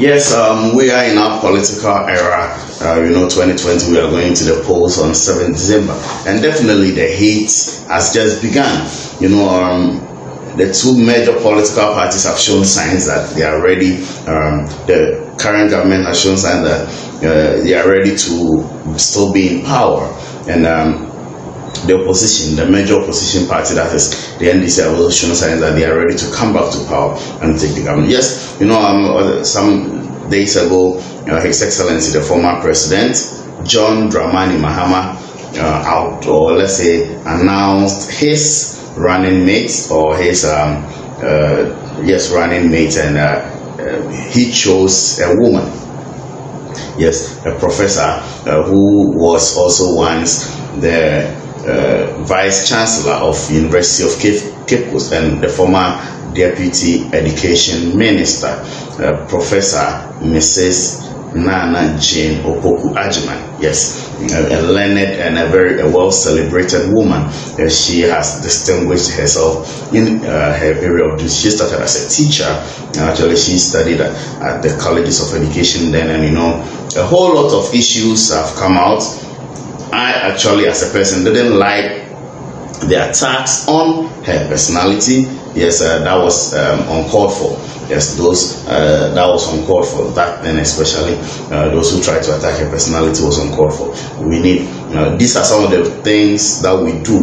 Yes, we are in our political era. 2020, we are going to the polls on 7th December. And definitely the heat has just begun. The two major political parties have shown signs that they are ready. The current government has shown signs that they are ready to still be in power. And the opposition, the major opposition party, that is the NDC, have also shown signs that they are ready to come back to power and take the government. Yes, some days ago, His Excellency, the former president, John Dramani Mahama, announced his running mate, or his running mate, and he chose a woman. Yes, a professor who was also once the Vice Chancellor of University of Cape Coast and the former Deputy Education Minister, Professor Mrs. Nana Jane Opoku Ajiman. Yes, a learned and a very well-celebrated woman. She has distinguished herself in her area of duty. She started as a teacher. Actually, she studied at the colleges of education then, and a whole lot of issues have come out. I actually, as a person, didn't like the attacks on her personality. Yes, that was uncalled for. Yes, that was uncalled for. That then, especially those who try to attack her personality, was uncalled for. We need. These are some of the things that we do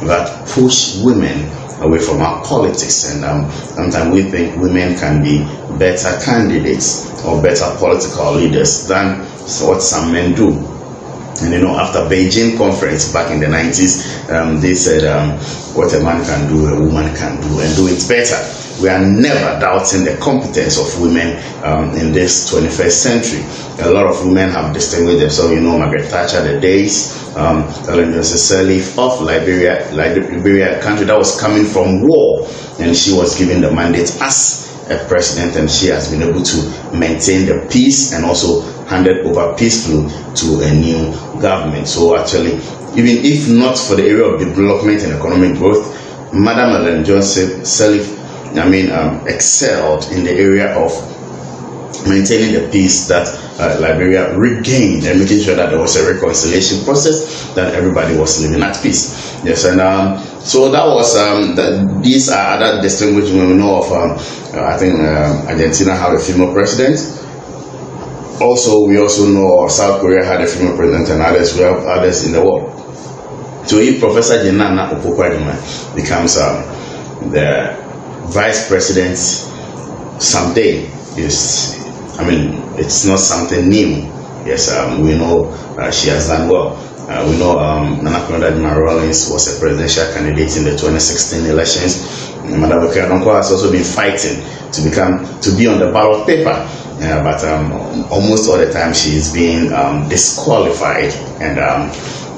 that push women away from our politics, and sometimes we think women can be better candidates or better political leaders than what some men do. And after Beijing conference back in the 90s, they said what a man can do, a woman can do, and do it better. We are never doubting the competence of women in this 21st century. A lot of women have distinguished themselves. Margaret Thatcher, the days, Ellen Johnson Sirleaf of Liberia, a country that was coming from war, and she was given the mandate as a president, and she has been able to maintain the peace and also handed over peacefully to a new government. So actually, even if not for the area of development and economic growth, Madam Ellen Johnson Sirleaf, excelled in the area of maintaining the peace that Liberia regained, and making sure that there was a reconciliation process, that everybody was living at peace. Yes, and so that was these are other distinguished women. We know of I think Argentina had a female president. Also, we also know South Korea had a female president, and others. We have others in the world. So if Professor Jenana Opoku Ajiman becomes the vice president someday, it's not something new. Yes, we know she has done well. We know Nana Rawlings was a presidential candidate in the 2016 elections. Madam Okeadonkwa has also been fighting to be on the ballot paper. But almost all the time she is being disqualified, and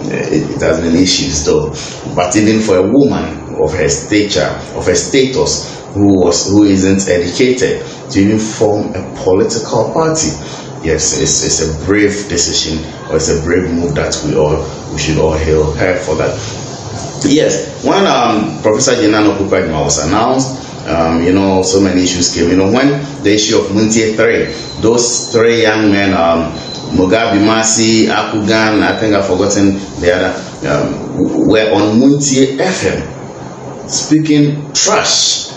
it has been issues though. But even for a woman of her stature, of her status, who isn't educated, to even form a political party, yes, it's a brave decision, or it's a brave move that we should all hail her for that. Yes, when Professor Jenana Opoku Ajiman was announced, so many issues came. When the issue of Montie 3, those three young men, Mugabe, Masi, Akugan, I think I've forgotten the other, were on Montie FM speaking trash,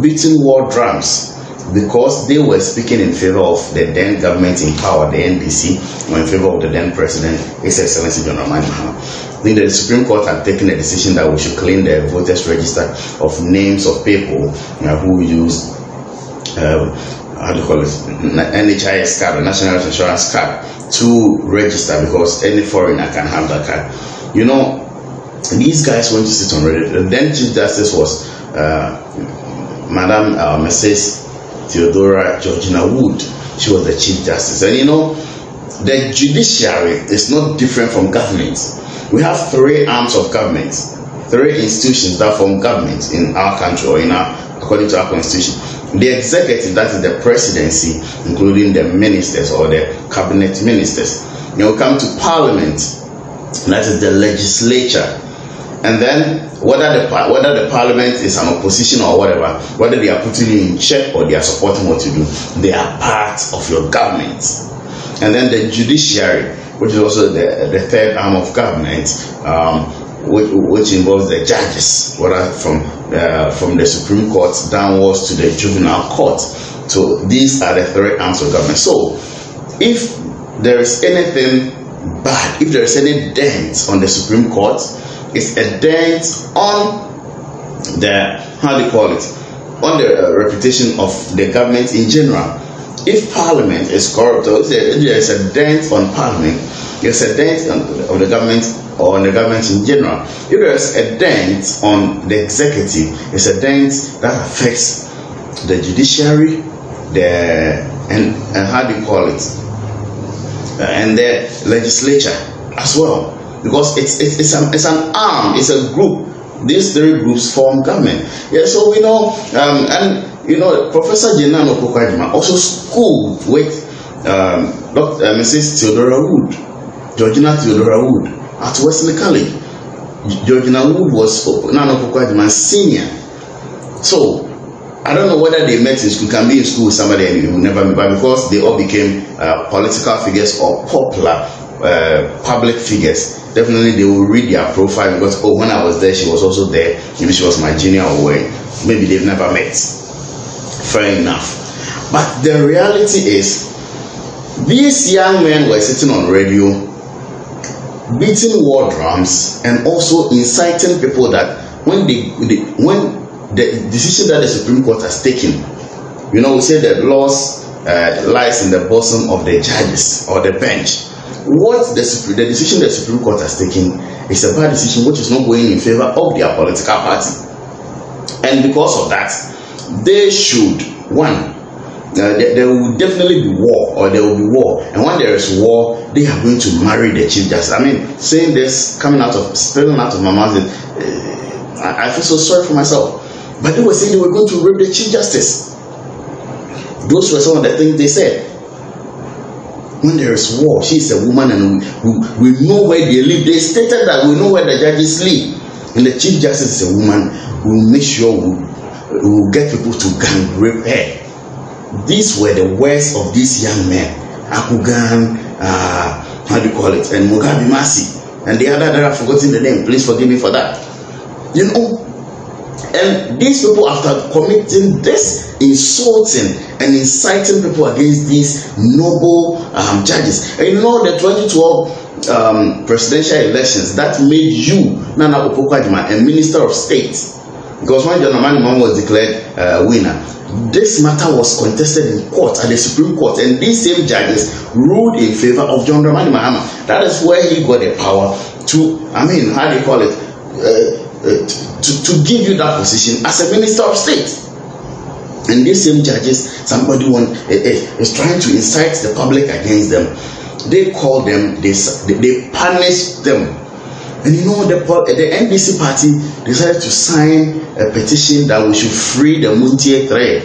beating war drums, because they were speaking in favor of the then government in power, the NDC, or in favor of the then president, His Excellency John Dramani Mahama. I think the Supreme Court had taken a decision that we should clean the voters register of names of people who use NHIS card, or National Health Insurance card, to register, because any foreigner can have that card. These guys went to sit on Reddit. The then Chief Justice was Madam Mrs. Theodora Georgina Wood. She was the Chief Justice. And the judiciary is not different from government. We have three arms of government, three institutions that form government in our country, or according to our constitution. The executive, that is the presidency, including the ministers or the cabinet ministers. We come to parliament, that is the legislature. And then whether the parliament is an opposition or whatever, whether they are putting you in check or they are supporting what you do, they are part of your government. And then the judiciary, which is also the third arm of government, which involves the judges, whether from the Supreme Court downwards to the juvenile court. So these are the three arms of government. So if there is anything bad, if there is any dent on the Supreme Court, it's a dent on the, on the reputation of the government in general. If Parliament is corrupt, or there is a dent on Parliament, there's a dent on the government or on the government in general. If there's a dent on the executive, it's a dent that affects the judiciary, and the legislature as well, because it's an arm, it's a group. These three groups form government. Yeah, so we know, and you know, Professor Jenana Opoku-Agyeman also schooled with Mrs. Theodora Wood, Georgina Theodora Wood at Wesley College. Georgina Wood was Nana Opoku-Agyeman's senior. So I don't know whether they met in school, can be in school with somebody and you will never meet, but because they all became political figures or popular public figures, definitely they will read their profile because, oh, when I was there, she was also there. Maybe she was my junior or way. Maybe they've never met. Fair enough. But the reality is, these young men were sitting on radio, beating war drums, and also inciting people that when the decision that the Supreme Court has taken, you know, we say that laws lies in the bosom of the judges or the bench. What the decision the Supreme Court has taken is a bad decision which is not going in favor of their political party. And because of that, they should, there will definitely be war, or there will be war. And when there is war, they are going to marry the Chief Justice. I mean, saying this, spilling out of my mouth, I feel so sorry for myself. But they were saying they were going to rape the Chief Justice. Those were some of the things they said. When there is war, she is a woman and we know where they live. They stated that we know where the judges live. And the Chief Justice is a woman. We will make sure we will get people to gang rape her. These were the words of these young men. Akugan, and Mugabe Masi. And the other that I've forgotten the name. Please forgive me for that. You know, and these people, after committing this, insulting and inciting people against these noble judges. And you know, the 2012 presidential elections, that made you, Nana Opoku-Agyeman, a minister of state. Because when John Dramani Mahama was declared winner, this matter was contested in court, at the Supreme Court, and these same judges ruled in favor of John Dramani Mahama. That is where he got the power to, to give you that position as a minister of state. And these same judges, somebody is trying to incite the public against them. They call them, they punish them. And you know, the NDC party decided to sign a petition that we should free the Montie thread.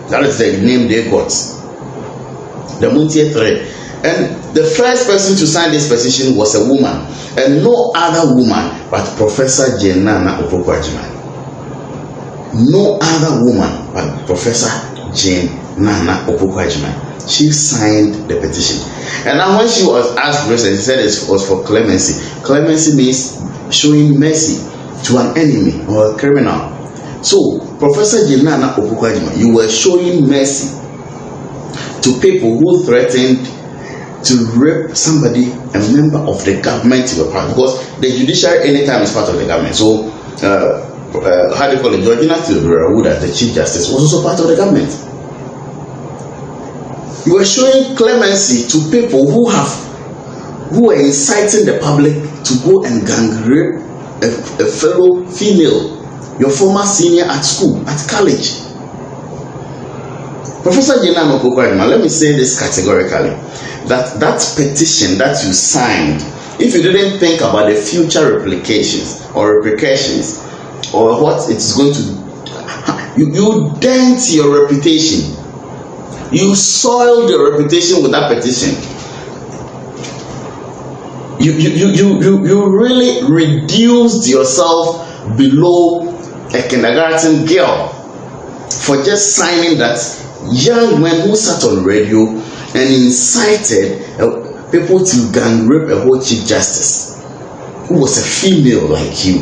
That is the name they got. The Montie thread. And the first person to sign this petition was a woman, and no other woman but Professor Jenana Opoku-Agyeman. No other woman but Professor Jenana Opoku-Agyeman. She signed the petition. And now when she was asked question, she said it was for clemency. Clemency means showing mercy to an enemy or a criminal. So, Professor Jenana Opoku-Agyeman, you were showing mercy to people who threatened to rape somebody, a member of the government you were part of, because the judiciary anytime is part of the government. So, Georgina Theodora Wood as the Chief Justice was also part of the government. You were showing clemency to people who were inciting the public to go and gang rape a fellow female, your former senior at school, at college. Professor Jenana Opoku-Agyeman, let me say this categorically, that petition that you signed, if you didn't think about the future replications or repercussions or what it's going to do, you dent your reputation. You soiled your reputation with that petition. you really reduced yourself below a kindergarten girl for just signing that young man who sat on radio and incited people to gang rape a whole chief justice who was a female like you.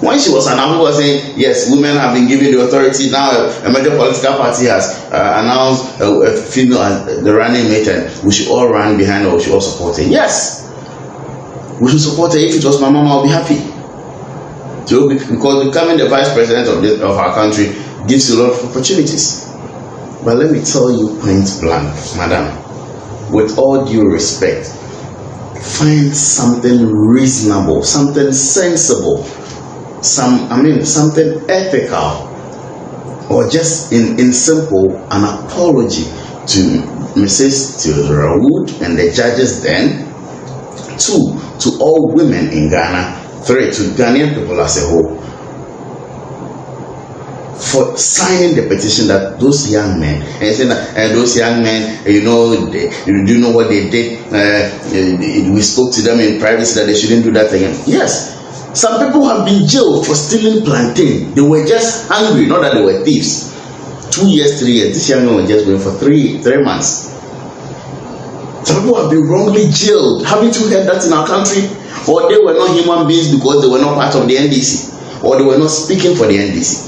When she was announced, was saying, yes, women have been given the authority. Now a major political party has announced a female as the running mate, and we should all run behind her, we should all support her. Yes, we should support her. If it was my mama, I'll be happy. So, because becoming the vice president of our country gives you a lot of opportunities. But let me tell you point blank, madam, with all due respect, find something reasonable, something sensible, something ethical, or just in simple, an apology to Mrs. Theodora Wood and the judges then, 2, to all women in Ghana, 3, to Ghanaian people as a whole, for signing the petition that those young men, and saying that those young men, do you know what they did? We spoke to them in privacy that they shouldn't do that again. Yes. Some people have been jailed for stealing plantain. They were just hungry, not that they were thieves. 2 years, 3 years. This young man was just going for 3 months. Some people have been wrongly jailed. Haven't you heard that in our country? Or they were not human beings because they were not part of the NDC, or they were not speaking for the NDC.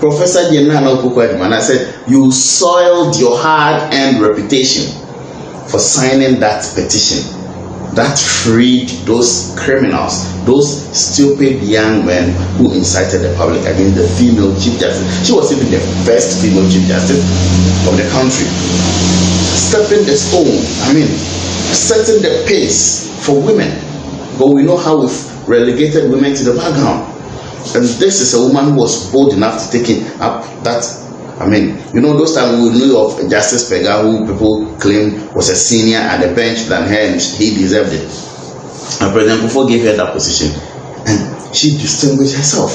Professor Jenana Okukwadimana said, you soiled your hard-earned reputation for signing that petition that freed those criminals, those stupid young men who incited the public against the female chief justice. She was even the first female chief justice of the country. Stepping the stone, setting the pace for women. But we know how we've relegated women to the background. And this is a woman who was bold enough to take up that. Those times we knew of Justice Pega, who people claimed was a senior at the bench than her, and he deserved it. And President Kufuor gave her that position, and she distinguished herself.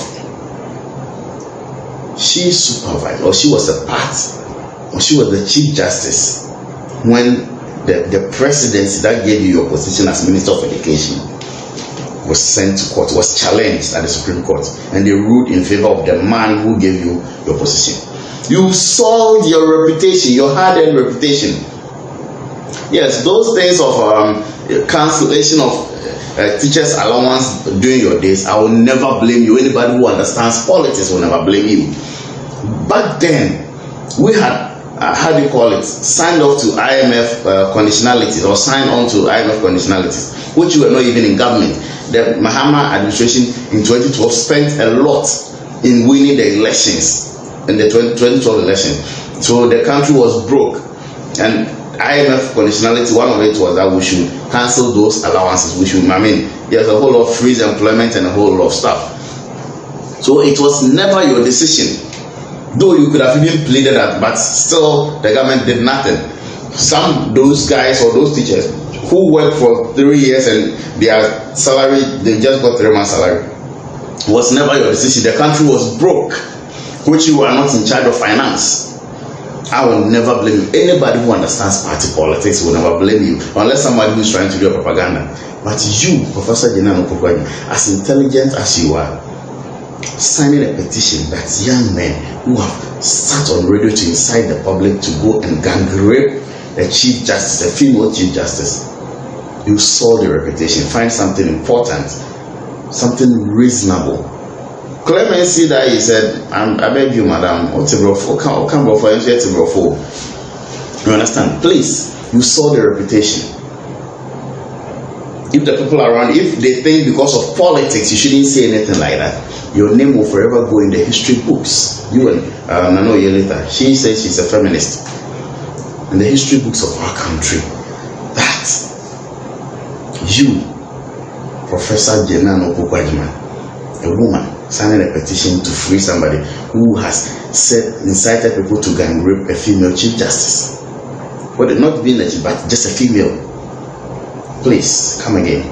She supervised, or she was a part, or she was the Chief Justice when the presidency that gave you your position as Minister of Education was sent to court, was challenged at the Supreme Court, and they ruled in favor of the man who gave you your position. You sold your reputation, your hard-earned reputation. Yes, those days of cancellation of teachers' allowance during your days, I will never blame you. Anybody who understands politics will never blame you. Back then, we had signed off to IMF conditionalities, or signed on to IMF conditionalities, which were not even in government. The Mahama administration in 2012 spent a lot in winning the elections, in the 2012 election. So the country was broke, and IMF conditionality, one of it was that we should cancel those allowances. There's a whole lot of freeze employment and a whole lot of stuff. So it was never your decision. Though you could have even pleaded that, but still the government did nothing. Those guys or those teachers who worked for 3 years and their salary, they just got 3 months salary. It was never your decision. The country was broke, which you are not in charge of finance. I will never blame you. Anybody who understands party politics will never blame you, unless somebody who is trying to do a propaganda. But you, Professor Jenana Okukwadimana, as intelligent as you are, signing a petition that young men who have sat on radio to incite the public to go and gang rape a chief justice, a female chief justice, you sold your reputation. Find something important, something reasonable. Clemency that he said, I beg you, madam, you understand? Please, you sold the reputation. If the people around, if they think because of politics you shouldn't say anything like that, your name will forever go in the history books. You and Nano Yelita, she says she's a feminist. In the history books of our country, that you, Professor Jenana Okukwadimana, a woman signing a petition to free somebody who has incited people to gang rape a female chief justice. Well, not being a chief, but just a female. Please come again.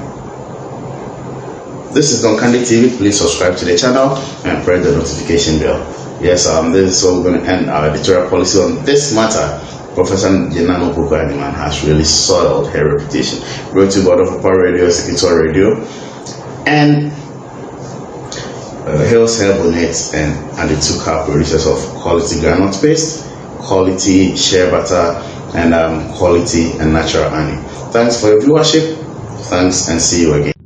This is Don Candy TV. Please subscribe to the channel and press the notification bell. Yes, this is where we're going to end our editorial policy on this matter Professor Jenano Pukaniman has really soiled her reputation. Brought to you by Upper Radio, Sekitor Radio, and Hills Herbal Nets and the two car producers of quality granite paste, quality shea butter, and quality and natural honey. Thanks for your viewership. Thanks, and see you again.